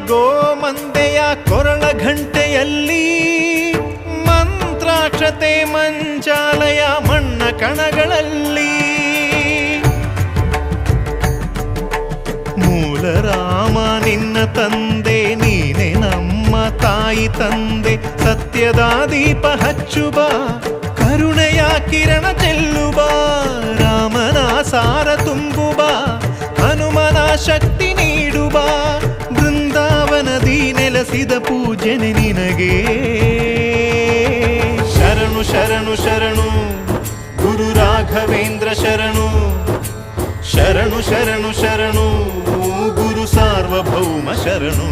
ಗೋಮಂದೆಯ ಕೊರಳ ಘಂಟೆಯಲ್ಲಿ ಮಂತ್ರಾಕ್ಷತೆ ಮಂಚಾಲಯ ಮಣ್ಣ ಕಣಗಳಲ್ಲಿ ಮೂಲ ರಾಮ ನಿನ್ನ ತಂದೆ ನೀನೆ ನಮ್ಮ ತಾಯಿ ತಂದೆ ಸತ್ಯದ ದೀಪ ಹಚ್ಚುಬ ಕರುಣೆಯ ಕಿರಣ ಚೆಲ್ಲುಬ ರಾಮನ ಸಾರ ತುಂಬುಬ ಹನುಮನ ಶಕ್ತಿ ನೀಡುಬ ಬೃಂದಾವನದಿ ನೆಲೆಸಿದ ಪೂಜನೆ ನಿನಗೆ ಶರಣು ಶರಣು ಶರಣು ಗುರು ರಾಘವೇಂದ್ರ ಶರಣು ಶರಣು ಶರಣು ಶರಣು ಗುರು ಸಾರ್ವಭೌಮ ಶರಣು.